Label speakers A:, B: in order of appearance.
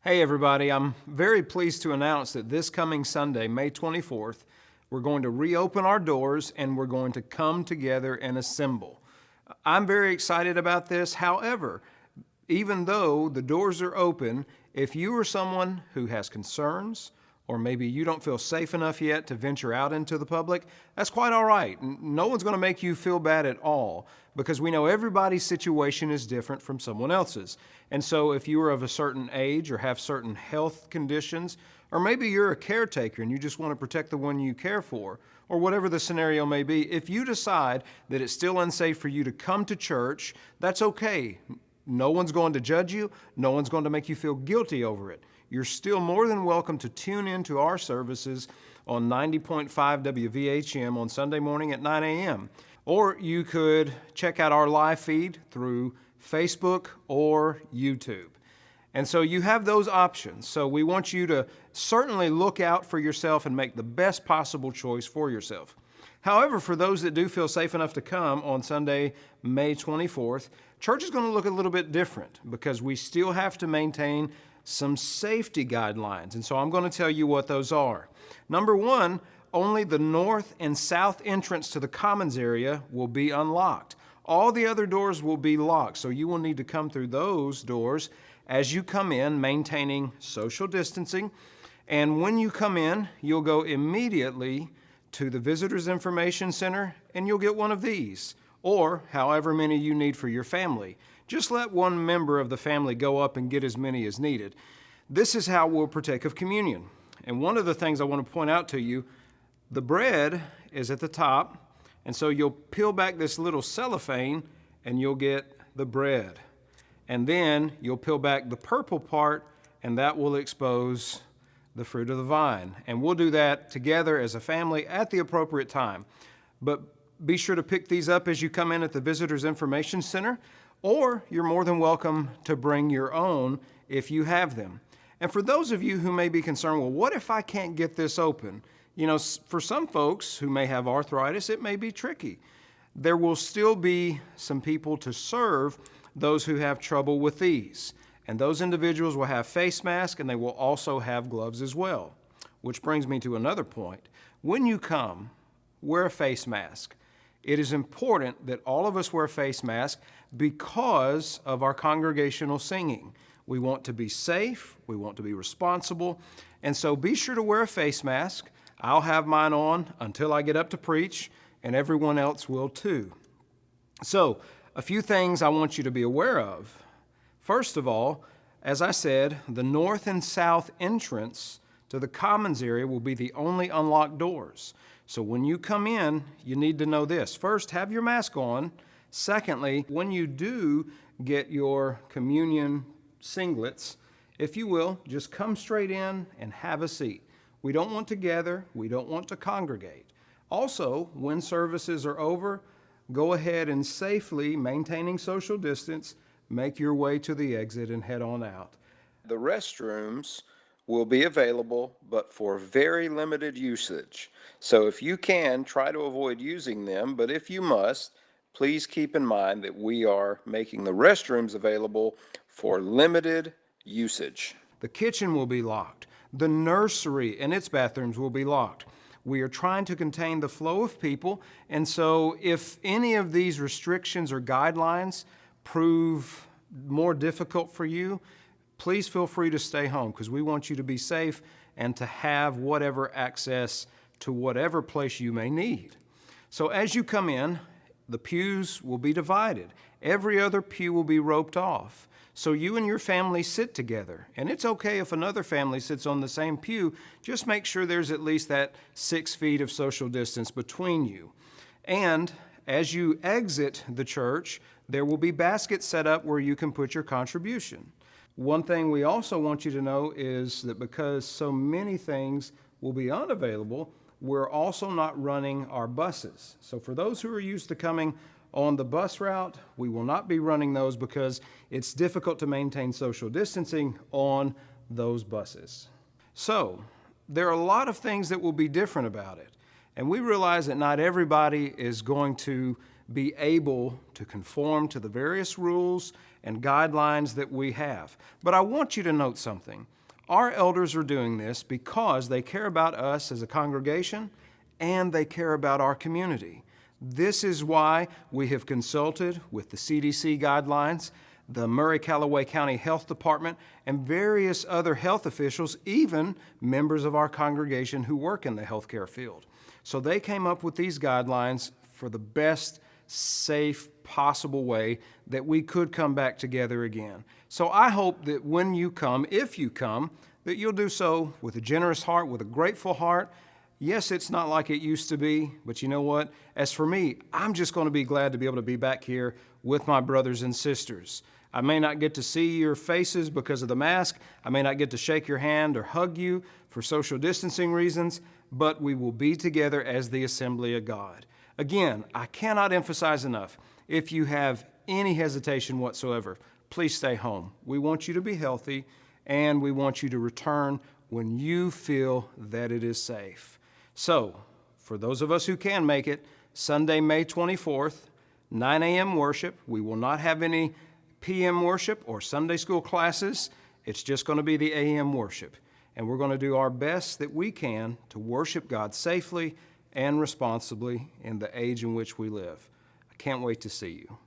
A: Hey everybody, I'm very pleased to announce that this coming Sunday, May 24th, we're going to reopen our doors and we're going to come together and assemble. I'm very excited about this. However, even though the doors are open, if you are someone who has concerns, or maybe you don't feel safe enough yet to venture out into the public, that's quite all right. No one's going to make you feel bad at all because we know everybody's situation is different from someone else's. And so if you are of a certain age or have certain health conditions, or maybe you're a caretaker and you just want to protect the one you care for, or whatever the scenario may be, if you decide that it's still unsafe for you to come to church, that's okay. No one's going to judge you. No one's going to make you feel guilty over it. You're still more than welcome to tune into our services on 90.5 WVHM on Sunday morning at 9 a.m. Or you could check out our live feed through Facebook or YouTube. And so you have those options. So we want you to certainly look out for yourself and make the best possible choice for yourself. However, for those that do feel safe enough to come on Sunday, May 24th, church is going to look a little bit different because we still have to maintain some safety guidelines. And so I'm going to tell you what those are. Number one, only the north and south entrance to the commons area will be unlocked. All the other doors will be locked, so you will need to come through those doors as you come in, maintaining social distancing. And when you come in, you'll go immediately to the Visitors Information Center and you'll get one of these, or however many you need for your family. Just let one member of the family go up and get as many as needed. This is how we'll partake of communion. And one of the things I want to point out to you, the bread is at the top, and so you'll peel back this little cellophane and you'll get the bread. And then you'll peel back the purple part and that will expose the fruit of the vine. And we'll do that together as a family at the appropriate time. But be sure to pick these up as you come in at the Visitors Information Center, or you're more than welcome to bring your own if you have them. And for those of you who may be concerned, well, what if I can't get this open? You know, for some folks who may have arthritis, it may be tricky. There will still be some people to serve those who have trouble with these. And those individuals will have face masks and they will also have gloves as well. Which brings me to another point. When you come, wear a face mask. It is important that all of us wear face masks because of our congregational singing. We want to be safe, we want to be responsible, and so be sure to wear a face mask. I'll have mine on until I get up to preach, and everyone else will too. So, a few things I want you to be aware of. First of all, as I said, the north and south entrance to the commons area will be the only unlocked doors. So when you come in, you need to know this. First, have your mask on. Secondly, when you do get your communion singlets, if you will, just come straight in and have a seat. We don't want to gather. We don't want to congregate. Also, when services are over, go ahead and safely, maintaining social distance, make your way to the exit and head on out. The restrooms will be available, but for very limited usage. So if you can, try to avoid using them, but if you must, please keep in mind that we are making the restrooms available for limited usage. The kitchen will be locked. The nursery and its bathrooms will be locked. We are trying to contain the flow of people, and so if any of these restrictions or guidelines prove more difficult for you, please feel free to stay home because we want you to be safe and to have whatever access to whatever place you may need. So as you come in, the pews will be divided. Every other pew will be roped off. So you and your family sit together. And it's okay if another family sits on the same pew. Just make sure there's at least that 6 feet of social distance between you. And as you exit the church, there will be baskets set up where you can put your contribution. One thing we also want you to know is that because so many things will be unavailable, we're also not running our buses. So for those who are used to coming on the bus route, we will not be running those because it's difficult to maintain social distancing on those buses. So there are a lot of things that will be different about it. And we realize that not everybody is going to be able to conform to the various rules and guidelines that we have. But I want you to note something. Our elders are doing this because they care about us as a congregation and they care about our community. This is why we have consulted with the CDC guidelines, the Murray-Callaway County Health Department, and various other health officials, even members of our congregation who work in the healthcare field. So they came up with these guidelines for the best, safe, possible way that we could come back together again. So I hope that when you come, if you come, that you'll do so with a generous heart, with a grateful heart. Yes, it's not like it used to be, but you know what? As for me, I'm just going to be glad to be able to be back here with my brothers and sisters. I may not get to see your faces because of the mask. I may not get to shake your hand or hug you for social distancing reasons, but we will be together as the assembly of God. Again, I cannot emphasize enough, if you have any hesitation whatsoever, please stay home. We want you to be healthy, and we want you to return when you feel that it is safe. So, for those of us who can make it, Sunday, May 24th, 9 a.m. worship. We will not have any p.m. worship or Sunday school classes. It's just going to be the a.m. worship. And we're going to do our best that we can to worship God safely and responsibly in the age in which we live. I can't wait to see you.